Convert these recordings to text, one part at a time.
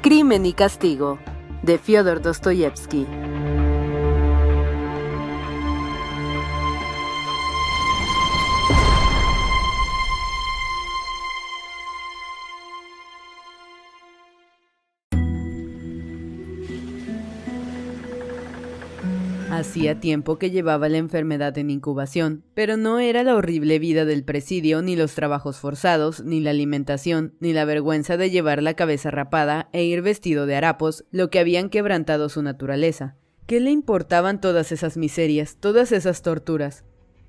Crimen y castigo, de Fyodor Dostoyevsky. Hacía tiempo que llevaba la enfermedad en incubación, pero no era la horrible vida del presidio, ni los trabajos forzados, ni la alimentación, ni la vergüenza de llevar la cabeza rapada e ir vestido de harapos lo que habían quebrantado su naturaleza. ¿Qué le importaban todas esas miserias, todas esas torturas?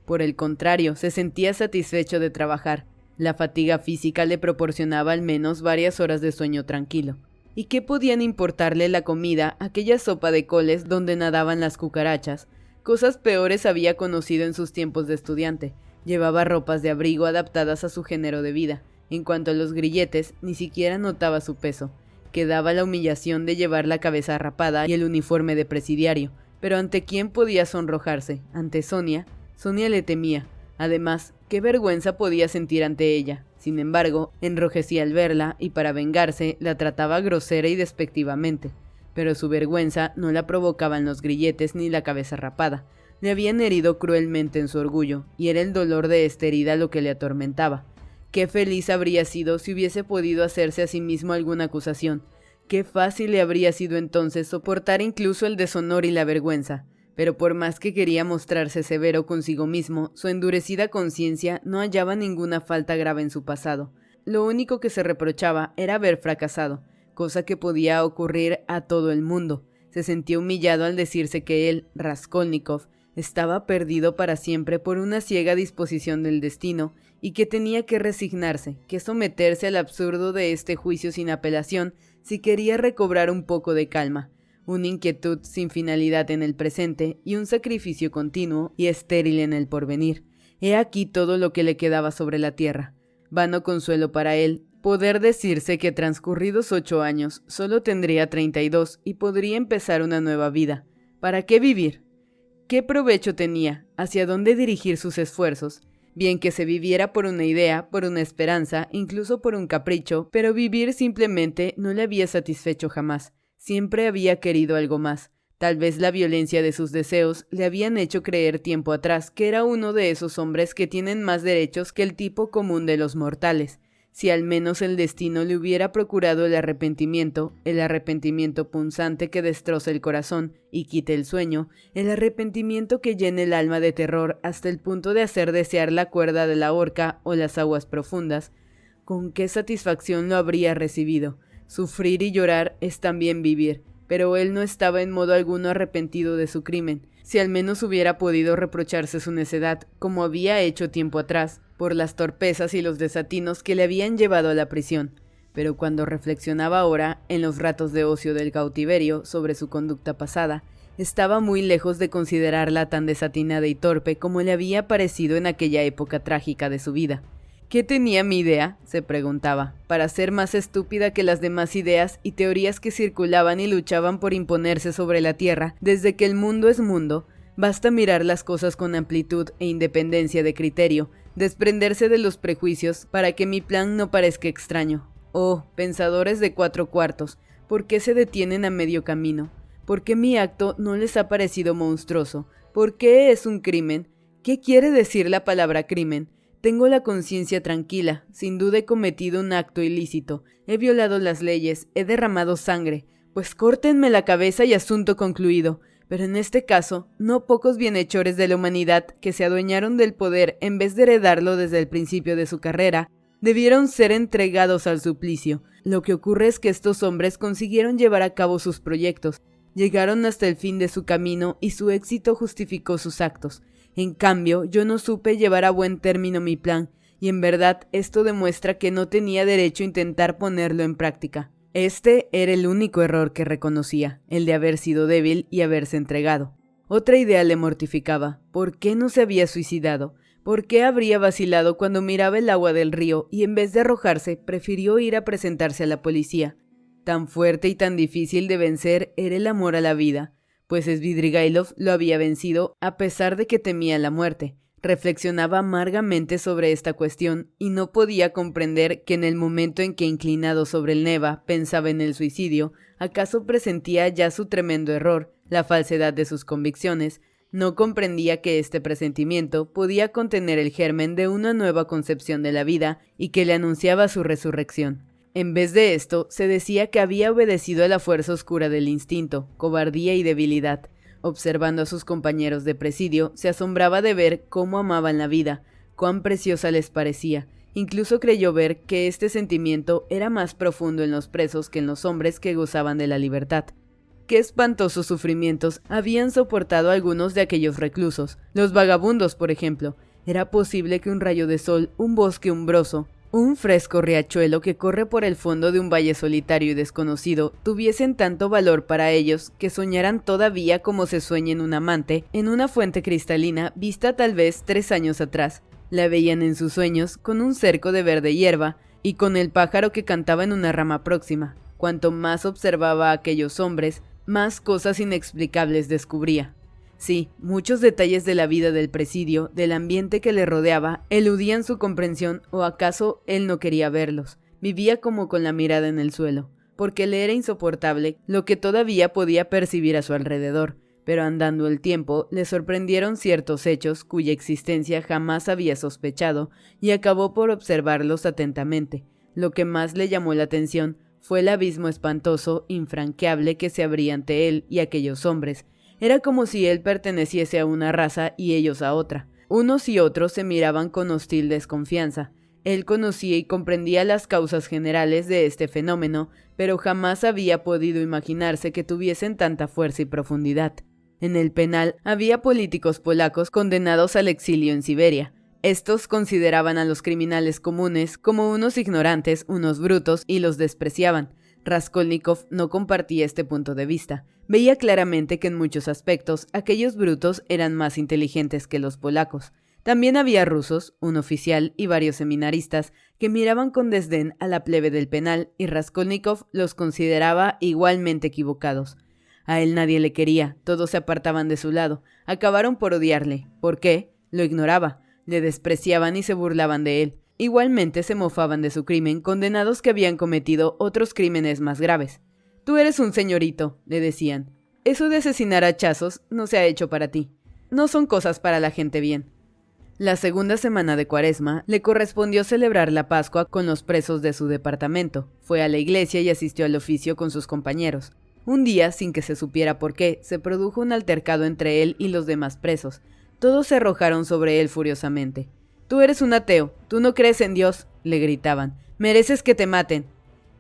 Por el contrario, se sentía satisfecho de trabajar. La fatiga física le proporcionaba al menos varias horas de sueño tranquilo. ¿Y qué podían importarle la comida, aquella sopa de coles donde nadaban las cucarachas? Cosas peores había conocido en sus tiempos de estudiante. Llevaba ropas de abrigo adaptadas a su género de vida. En cuanto a los grilletes, ni siquiera notaba su peso. Quedaba la humillación de llevar la cabeza rapada y el uniforme de presidiario. Pero ¿ante quién podía sonrojarse? ¿Ante Sonia? Sonia le temía. Además, ¿qué vergüenza podía sentir ante ella? Sin embargo, enrojecía al verla y para vengarse la trataba grosera y despectivamente. Pero su vergüenza no la provocaban los grilletes ni la cabeza rapada. Le habían herido cruelmente en su orgullo, y era el dolor de esta herida lo que le atormentaba. Qué feliz habría sido si hubiese podido hacerse a sí mismo alguna acusación. Qué fácil le habría sido entonces soportar incluso el deshonor y la vergüenza. Pero por más que quería mostrarse severo consigo mismo, su endurecida conciencia no hallaba ninguna falta grave en su pasado. Lo único que se reprochaba era haber fracasado, cosa que podía ocurrir a todo el mundo. Se sentía humillado al decirse que él, Raskolnikov, estaba perdido para siempre por una ciega disposición del destino y que tenía que resignarse, que someterse al absurdo de este juicio sin apelación si quería recobrar un poco de calma. Una inquietud sin finalidad en el presente y un sacrificio continuo y estéril en el porvenir. He aquí todo lo que le quedaba sobre la tierra. Vano consuelo para él poder decirse que transcurridos 8 años solo tendría 32 y podría empezar una nueva vida. ¿Para qué vivir? ¿Qué provecho tenía? ¿Hacia dónde dirigir sus esfuerzos? Bien que se viviera por una idea, por una esperanza, incluso por un capricho, pero vivir simplemente no le había satisfecho jamás. Siempre había querido algo más. Tal vez la violencia de sus deseos le habían hecho creer tiempo atrás que era uno de esos hombres que tienen más derechos que el tipo común de los mortales. Si al menos el destino le hubiera procurado el arrepentimiento punzante que destroza el corazón y quite el sueño, el arrepentimiento que llena el alma de terror hasta el punto de hacer desear la cuerda de la horca o las aguas profundas, ¿con qué satisfacción lo habría recibido? Sufrir y llorar es también vivir, pero él no estaba en modo alguno arrepentido de su crimen. Si al menos hubiera podido reprocharse su necedad, como había hecho tiempo atrás, por las torpezas y los desatinos que le habían llevado a la prisión. Pero cuando reflexionaba ahora, en los ratos de ocio del cautiverio, sobre su conducta pasada, estaba muy lejos de considerarla tan desatinada y torpe como le había parecido en aquella época trágica de su vida. ¿Qué tenía mi idea?, se preguntaba, para ser más estúpida que las demás ideas y teorías que circulaban y luchaban por imponerse sobre la tierra desde que el mundo es mundo. Basta mirar las cosas con amplitud e independencia de criterio, desprenderse de los prejuicios para que mi plan no parezca extraño. Oh, pensadores de 4 cuartos, ¿por qué se detienen a medio camino? ¿Por qué mi acto no les ha parecido monstruoso? ¿Por qué es un crimen? ¿Qué quiere decir la palabra crimen? Tengo la conciencia tranquila, sin duda he cometido un acto ilícito, he violado las leyes, he derramado sangre, pues córtenme la cabeza y asunto concluido. Pero en este caso, no pocos bienhechores de la humanidad que se adueñaron del poder en vez de heredarlo desde el principio de su carrera, debieron ser entregados al suplicio. Lo que ocurre es que estos hombres consiguieron llevar a cabo sus proyectos, llegaron hasta el fin de su camino y su éxito justificó sus actos. En cambio, yo no supe llevar a buen término mi plan, y en verdad esto demuestra que no tenía derecho a intentar ponerlo en práctica. Este era el único error que reconocía, el de haber sido débil y haberse entregado. Otra idea le mortificaba. ¿Por qué no se había suicidado? ¿Por qué habría vacilado cuando miraba el agua del río y en vez de arrojarse, prefirió ir a presentarse a la policía? Tan fuerte y tan difícil de vencer era el amor a la vida, pues Svidrigailov lo había vencido a pesar de que temía la muerte. Reflexionaba amargamente sobre esta cuestión y no podía comprender que en el momento en que, inclinado sobre el Neva, pensaba en el suicidio, acaso presentía ya su tremendo error, la falsedad de sus convicciones. No comprendía que este presentimiento podía contener el germen de una nueva concepción de la vida y que le anunciaba su resurrección. En vez de esto, se decía que había obedecido a la fuerza oscura del instinto, cobardía y debilidad. Observando a sus compañeros de presidio, se asombraba de ver cómo amaban la vida, cuán preciosa les parecía. Incluso creyó ver que este sentimiento era más profundo en los presos que en los hombres que gozaban de la libertad. Qué espantosos sufrimientos habían soportado algunos de aquellos reclusos, los vagabundos, por ejemplo. Era posible que un rayo de sol, un bosque umbroso, un fresco riachuelo que corre por el fondo de un valle solitario y desconocido tuviesen tanto valor para ellos que soñaran todavía como se sueña en un amante, en una fuente cristalina vista tal vez 3 años atrás. La veían en sus sueños con un cerco de verde hierba y con el pájaro que cantaba en una rama próxima. Cuanto más observaba a aquellos hombres, más cosas inexplicables descubría. Sí, muchos detalles de la vida del presidio, del ambiente que le rodeaba, eludían su comprensión o acaso él no quería verlos. Vivía como con la mirada en el suelo, porque le era insoportable lo que todavía podía percibir a su alrededor, pero andando el tiempo le sorprendieron ciertos hechos cuya existencia jamás había sospechado y acabó por observarlos atentamente. Lo que más le llamó la atención fue el abismo espantoso, infranqueable que se abría ante él y aquellos hombres. Era como si él perteneciese a una raza y ellos a otra. Unos y otros se miraban con hostil desconfianza. Él conocía y comprendía las causas generales de este fenómeno, pero jamás había podido imaginarse que tuviesen tanta fuerza y profundidad. En el penal había políticos polacos condenados al exilio en Siberia. Estos consideraban a los criminales comunes como unos ignorantes, unos brutos, y los despreciaban. Raskolnikov no compartía este punto de vista. Veía claramente que en muchos aspectos aquellos brutos eran más inteligentes que los polacos. También había rusos, un oficial y varios seminaristas que miraban con desdén a la plebe del penal y Raskolnikov los consideraba igualmente equivocados. A él nadie le quería, todos se apartaban de su lado, acabaron por odiarle. ¿Por qué? Lo ignoraba, le despreciaban y se burlaban de él. Igualmente se mofaban de su crimen, condenados que habían cometido otros crímenes más graves. «Tú eres un señorito», le decían. «Eso de asesinar a hachazos no se ha hecho para ti. No son cosas para la gente bien». La segunda semana de Cuaresma le correspondió celebrar la Pascua con los presos de su departamento. Fue a la iglesia y asistió al oficio con sus compañeros. Un día, sin que se supiera por qué, se produjo un altercado entre él y los demás presos. Todos se arrojaron sobre él furiosamente. «Tú eres un ateo, tú no crees en Dios», le gritaban. «Mereces que te maten».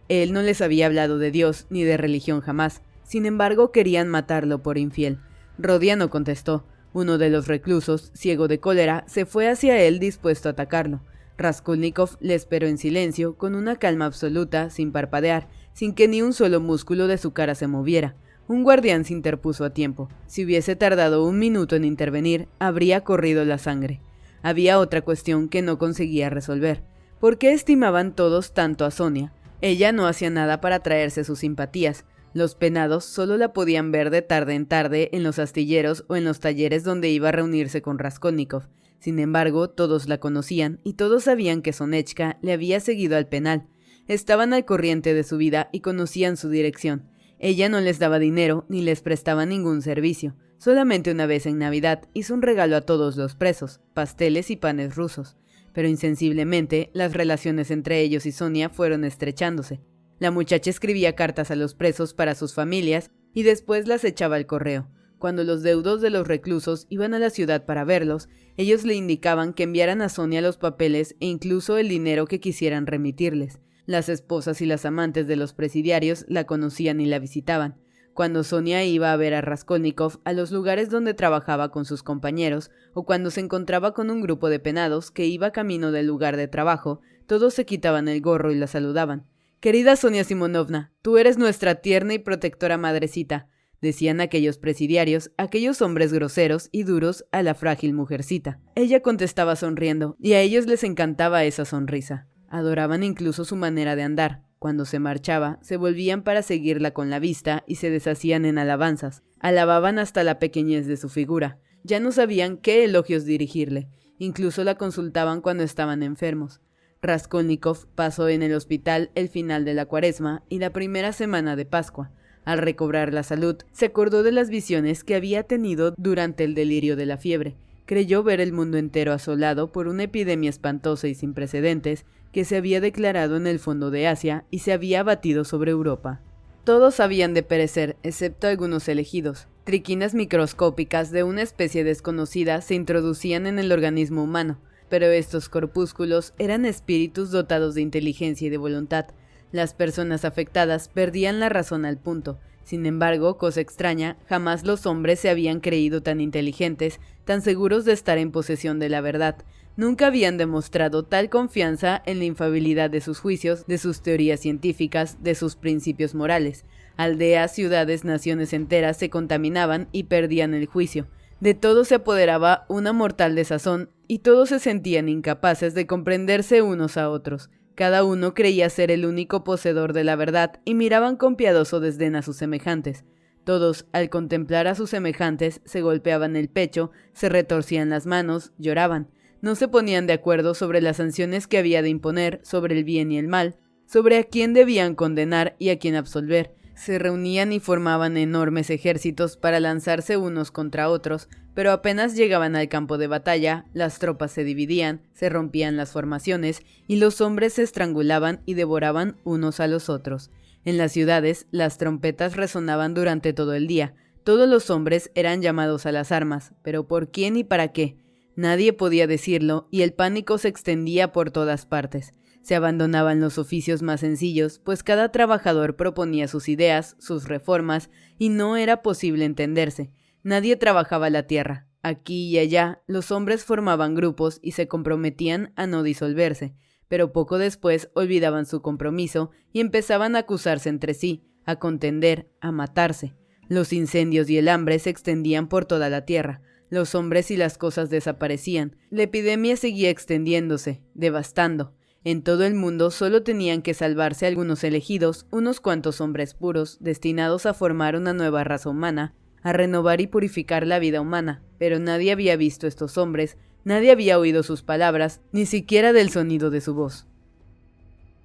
Él no les había hablado de Dios ni de religión jamás. Sin embargo, querían matarlo por infiel. Rodiano contestó. Uno de los reclusos, ciego de cólera, se fue hacia él dispuesto a atacarlo. Raskolnikov le esperó en silencio, con una calma absoluta, sin parpadear, sin que ni un solo músculo de su cara se moviera. Un guardián se interpuso a tiempo. Si hubiese tardado 1 minuto en intervenir, habría corrido la sangre. Había otra cuestión que no conseguía resolver. ¿Por qué estimaban todos tanto a Sonia? Ella no hacía nada para atraerse sus simpatías. Los penados solo la podían ver de tarde en tarde en los astilleros o en los talleres donde iba a reunirse con Raskolnikov. Sin embargo, todos la conocían y todos sabían que Sonechka le había seguido al penal. Estaban al corriente de su vida y conocían su dirección. Ella no les daba dinero ni les prestaba ningún servicio. Solamente una vez en Navidad hizo un regalo a todos los presos, pasteles y panes rusos. Pero insensiblemente las relaciones entre ellos y Sonia fueron estrechándose. La muchacha escribía cartas a los presos para sus familias y después las echaba al correo. Cuando los deudos de los reclusos iban a la ciudad para verlos, ellos le indicaban que enviaran a Sonia los papeles e incluso el dinero que quisieran remitirles. Las esposas y las amantes de los presidiarios la conocían y la visitaban. Cuando Sonia iba a ver a Raskolnikov a los lugares donde trabajaba con sus compañeros, o cuando se encontraba con un grupo de penados que iba camino del lugar de trabajo, todos se quitaban el gorro y la saludaban. «Querida Sonia Simonovna, tú eres nuestra tierna y protectora madrecita», decían aquellos presidiarios, aquellos hombres groseros y duros a la frágil mujercita. Ella contestaba sonriendo, y a ellos les encantaba esa sonrisa. Adoraban incluso su manera de andar. Cuando se marchaba, se volvían para seguirla con la vista y se deshacían en alabanzas. Alababan hasta la pequeñez de su figura. Ya no sabían qué elogios dirigirle. incluso la consultaban cuando estaban enfermos. Raskolnikov pasó en el hospital el final de la Cuaresma y la primera semana de Pascua. Al recobrar la salud, se acordó de las visiones que había tenido durante el delirio de la fiebre. Creyó ver el mundo entero asolado por una epidemia espantosa y sin precedentes que se había declarado en el fondo de Asia y se había abatido sobre Europa. Todos habían de perecer, excepto algunos elegidos. Triquinas microscópicas de una especie desconocida se introducían en el organismo humano, pero estos corpúsculos eran espíritus dotados de inteligencia y de voluntad. Las personas afectadas perdían la razón al punto. Sin embargo, cosa extraña, jamás los hombres se habían creído tan inteligentes, tan seguros de estar en posesión de la verdad. Nunca habían demostrado tal confianza en la infalibilidad de sus juicios, de sus teorías científicas, de sus principios morales. Aldeas, ciudades, naciones enteras se contaminaban y perdían el juicio. De todo se apoderaba una mortal desazón y todos se sentían incapaces de comprenderse unos a otros. Cada uno creía ser el único poseedor de la verdad y miraban con piadoso desdén a sus semejantes. Todos, al contemplar a sus semejantes, se golpeaban el pecho, se retorcían las manos, lloraban. No se ponían de acuerdo sobre las sanciones que había de imponer, sobre el bien y el mal, sobre a quién debían condenar y a quién absolver. Se reunían y formaban enormes ejércitos para lanzarse unos contra otros, pero apenas llegaban al campo de batalla, las tropas se dividían, se rompían las formaciones y los hombres se estrangulaban y devoraban unos a los otros. En las ciudades, las trompetas resonaban durante todo el día. Todos los hombres eran llamados a las armas, pero ¿por quién y para qué? Nadie podía decirlo y el pánico se extendía por todas partes. Se abandonaban los oficios más sencillos, pues cada trabajador proponía sus ideas, sus reformas, y no era posible entenderse. Nadie trabajaba la tierra. Aquí y allá, los hombres formaban grupos y se comprometían a no disolverse, pero poco después olvidaban su compromiso y empezaban a acusarse entre sí, a contender, a matarse. Los incendios y el hambre se extendían por toda la tierra. Los hombres y las cosas desaparecían. La epidemia seguía extendiéndose, devastando. En todo el mundo solo tenían que salvarse algunos elegidos, unos cuantos hombres puros, destinados a formar una nueva raza humana, a renovar y purificar la vida humana, pero nadie había visto estos hombres, nadie había oído sus palabras, ni siquiera del sonido de su voz.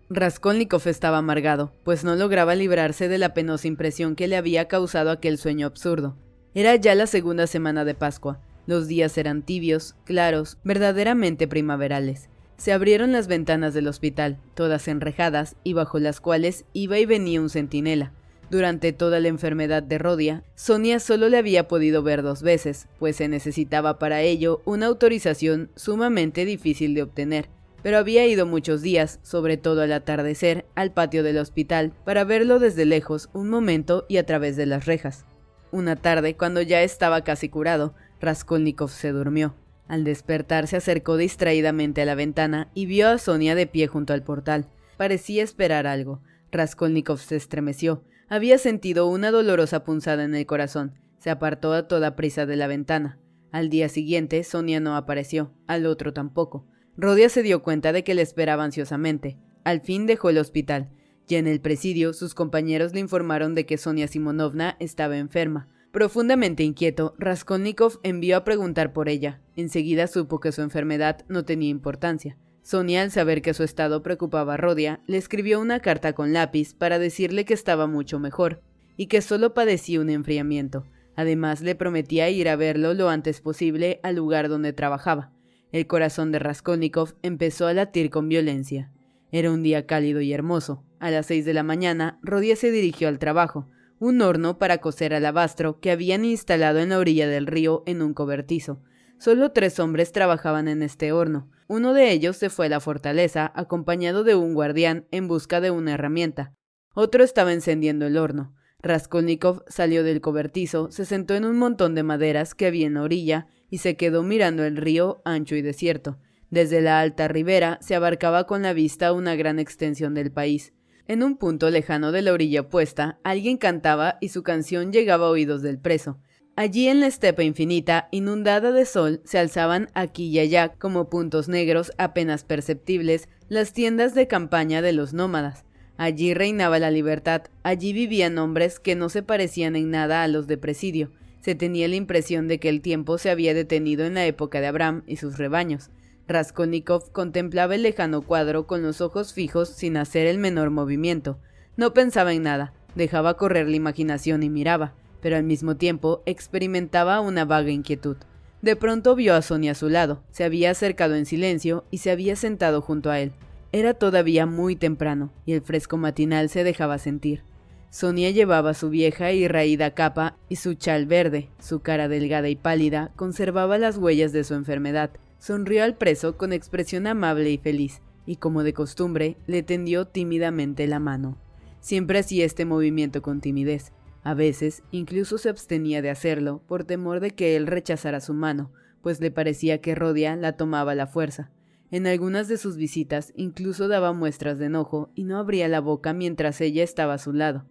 Raskolnikov estaba amargado, pues no lograba librarse de la penosa impresión que le había causado aquel sueño absurdo. Era ya la segunda semana de Pascua. Los días eran tibios, claros, verdaderamente primaverales. Se abrieron las ventanas del hospital, todas enrejadas, y bajo las cuales iba y venía un centinela. Durante toda la enfermedad de Rodia, Sonia solo le había podido ver 2 veces, pues se necesitaba para ello una autorización sumamente difícil de obtener. Pero había ido muchos días, sobre todo al atardecer, al patio del hospital, para verlo desde lejos un momento y a través de las rejas. Una tarde, cuando ya estaba casi curado, Raskolnikov se durmió. Al despertar se acercó distraídamente a la ventana y vio a Sonia de pie junto al portal. Parecía esperar algo. Raskolnikov se estremeció. Había sentido una dolorosa punzada en el corazón. Se apartó a toda prisa de la ventana. Al día siguiente, Sonia no apareció. Al otro tampoco. Rodia se dio cuenta de que le esperaba ansiosamente. Al fin dejó el hospital. Ya en el presidio, sus compañeros le informaron de que Sonia Simonovna estaba enferma. Profundamente inquieto, Raskolnikov envió a preguntar por ella. Enseguida supo que su enfermedad no tenía importancia. Sonia, al saber que su estado preocupaba a Rodia, le escribió una carta con lápiz para decirle que estaba mucho mejor y que solo padecía un enfriamiento. Además, le prometía ir a verlo lo antes posible al lugar donde trabajaba. El corazón de Raskolnikov empezó a latir con violencia. Era un día cálido y hermoso. A las 6 de la mañana, Rodia se dirigió al trabajo, un horno para cocer alabastro que habían instalado en la orilla del río en un cobertizo. Solo 3 hombres trabajaban en este horno. Uno de ellos se fue a la fortaleza, acompañado de un guardián en busca de una herramienta. Otro estaba encendiendo el horno. Raskolnikov salió del cobertizo, se sentó en un montón de maderas que había en la orilla y se quedó mirando el río ancho y desierto. Desde la alta ribera se abarcaba con la vista una gran extensión del país. En un punto lejano de la orilla opuesta, alguien cantaba y su canción llegaba a oídos del preso. Allí en la estepa infinita, inundada de sol, se alzaban aquí y allá, como puntos negros apenas perceptibles, las tiendas de campaña de los nómadas. Allí reinaba la libertad, allí vivían hombres que no se parecían en nada a los de presidio. Se tenía la impresión de que el tiempo se había detenido en la época de Abraham y sus rebaños. Raskolnikov contemplaba el lejano cuadro con los ojos fijos sin hacer el menor movimiento. No pensaba en nada, dejaba correr la imaginación y miraba, pero al mismo tiempo experimentaba una vaga inquietud. De pronto vio a Sonia a su lado, se había acercado en silencio y se había sentado junto a él. Era todavía muy temprano, y el fresco matinal se dejaba sentir. Sonia llevaba su vieja y raída capa y su chal verde. Su cara delgada y pálida conservaba las huellas de su enfermedad. Sonrió al preso con expresión amable y feliz, y como de costumbre, le tendió tímidamente la mano. Siempre hacía este movimiento con timidez. A veces, incluso se abstenía de hacerlo, por temor de que él rechazara su mano, pues le parecía que Rodia la tomaba a la fuerza. En algunas de sus visitas, incluso daba muestras de enojo y no abría la boca mientras ella estaba a su lado.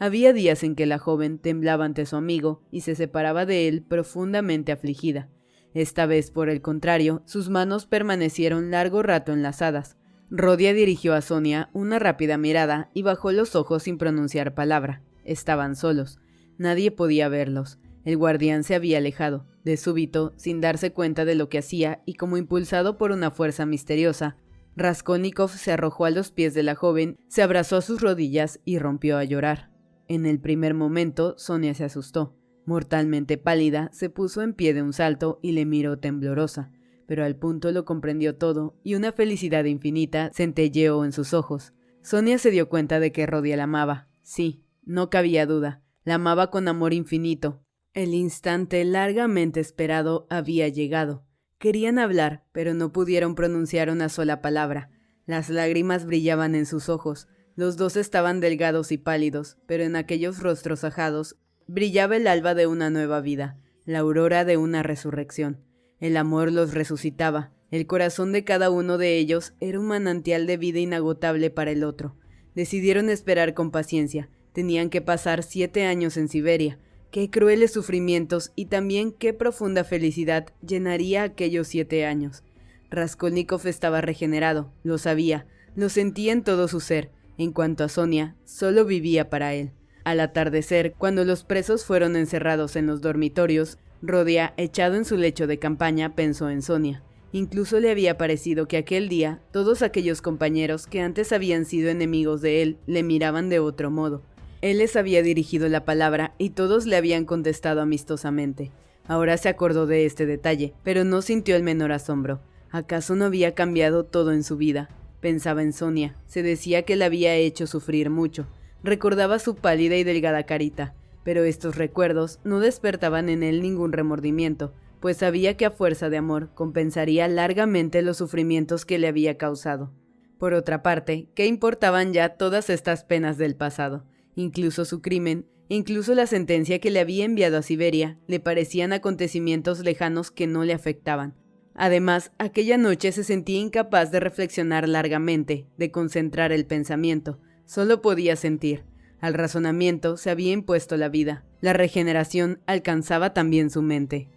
Había días en que la joven temblaba ante su amigo y se separaba de él profundamente afligida. Esta vez, por el contrario, sus manos permanecieron largo rato enlazadas. Rodia dirigió a Sonia una rápida mirada y bajó los ojos sin pronunciar palabra. Estaban solos. Nadie podía verlos. El guardián se había alejado. De súbito, sin darse cuenta de lo que hacía y como impulsado por una fuerza misteriosa, Raskolnikov se arrojó a los pies de la joven, se abrazó a sus rodillas y rompió a llorar. En el primer momento, Sonia se asustó. Mortalmente pálida, se puso en pie de un salto y le miró temblorosa, pero al punto lo comprendió todo y una felicidad infinita centelleó en sus ojos. Sonia se dio cuenta de que Rodia la amaba. Sí, no cabía duda, la amaba con amor infinito. El instante largamente esperado había llegado. Querían hablar, pero no pudieron pronunciar una sola palabra. Las lágrimas brillaban en sus ojos. Los dos estaban delgados y pálidos, pero en aquellos rostros ajados brillaba el alba de una nueva vida, la aurora de una resurrección. El amor los resucitaba. El corazón de cada uno de ellos era un manantial de vida inagotable para el otro. Decidieron esperar con paciencia. Tenían que pasar 7 años en Siberia. Qué crueles sufrimientos y también qué profunda felicidad llenaría aquellos 7 años. Raskolnikov estaba regenerado, lo sabía, lo sentía en todo su ser. En cuanto a Sonia, solo vivía para él. Al atardecer, cuando los presos fueron encerrados en los dormitorios, Rodia, echado en su lecho de campaña, pensó en Sonia. Incluso le había parecido que aquel día, todos aquellos compañeros que antes habían sido enemigos de él, le miraban de otro modo. Él les había dirigido la palabra y todos le habían contestado amistosamente. Ahora se acordó de este detalle, pero no sintió el menor asombro. ¿Acaso no había cambiado todo en su vida? Pensaba en Sonia, se decía que la había hecho sufrir mucho. Recordaba su pálida y delgada carita, pero estos recuerdos no despertaban en él ningún remordimiento, pues sabía que a fuerza de amor compensaría largamente los sufrimientos que le había causado. Por otra parte, ¿qué importaban ya todas estas penas del pasado? Incluso su crimen, incluso la sentencia que le había enviado a Siberia, le parecían acontecimientos lejanos que no le afectaban. Además, aquella noche se sentía incapaz de reflexionar largamente, de concentrar el pensamiento. Solo podía sentir. Al razonamiento se había impuesto la vida. La regeneración alcanzaba también su mente.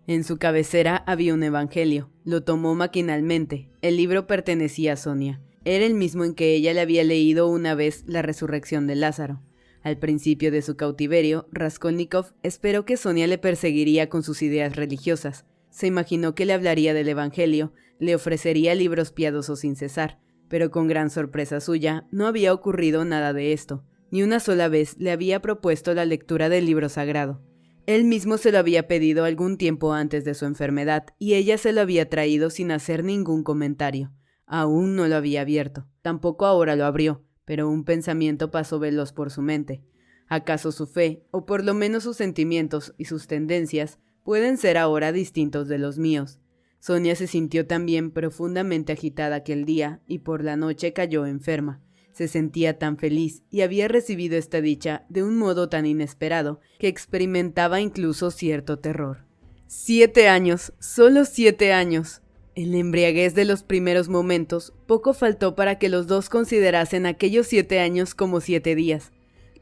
En su cabecera había un evangelio. Lo tomó maquinalmente. El libro pertenecía a Sonia. Era el mismo en que ella le había leído una vez la resurrección de Lázaro. Al principio de su cautiverio, Raskolnikov esperó que Sonia le perseguiría con sus ideas religiosas. Se imaginó que le hablaría del evangelio, le ofrecería libros piadosos sin cesar, pero con gran sorpresa suya no había ocurrido nada de esto. Ni una sola vez le había propuesto la lectura del libro sagrado. Él mismo se lo había pedido algún tiempo antes de su enfermedad y ella se lo había traído sin hacer ningún comentario. Aún no lo había abierto, tampoco ahora lo abrió, pero un pensamiento pasó veloz por su mente. ¿Acaso su fe, o por lo menos sus sentimientos y sus tendencias, pueden ser ahora distintos de los míos? Sonia se sintió también profundamente agitada aquel día y por la noche cayó enferma. Se sentía tan feliz y había recibido esta dicha de un modo tan inesperado que experimentaba incluso cierto terror. 7 años, solo 7 años. En la embriaguez de los primeros momentos, poco faltó para que los dos considerasen aquellos 7 años como 7 días.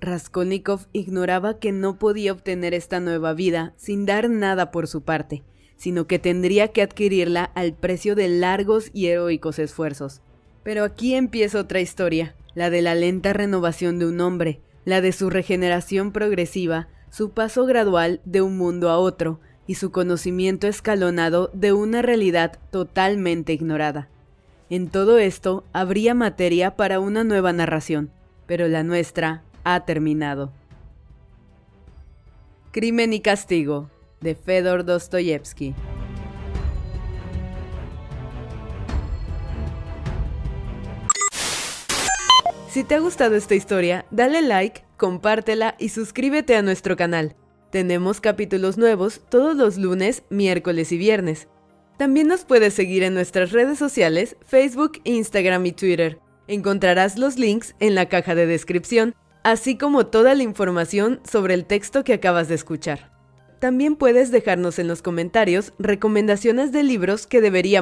Raskolnikov ignoraba que no podía obtener esta nueva vida sin dar nada por su parte, sino que tendría que adquirirla al precio de largos y heroicos esfuerzos. Pero aquí empieza otra historia, la de la lenta renovación de un hombre, la de su regeneración progresiva, su paso gradual de un mundo a otro y su conocimiento escalonado de una realidad totalmente ignorada. En todo esto habría materia para una nueva narración, pero la nuestra ha terminado. Crimen y castigo, de Fedor Dostoyevsky. Si te ha gustado esta historia, dale like, compártela y suscríbete a nuestro canal. Tenemos capítulos nuevos todos los lunes, miércoles y viernes. También nos puedes seguir en nuestras redes sociales, Facebook, Instagram y Twitter. Encontrarás los links en la caja de descripción, así como toda la información sobre el texto que acabas de escuchar. También puedes dejarnos en los comentarios recomendaciones de libros que deberíamos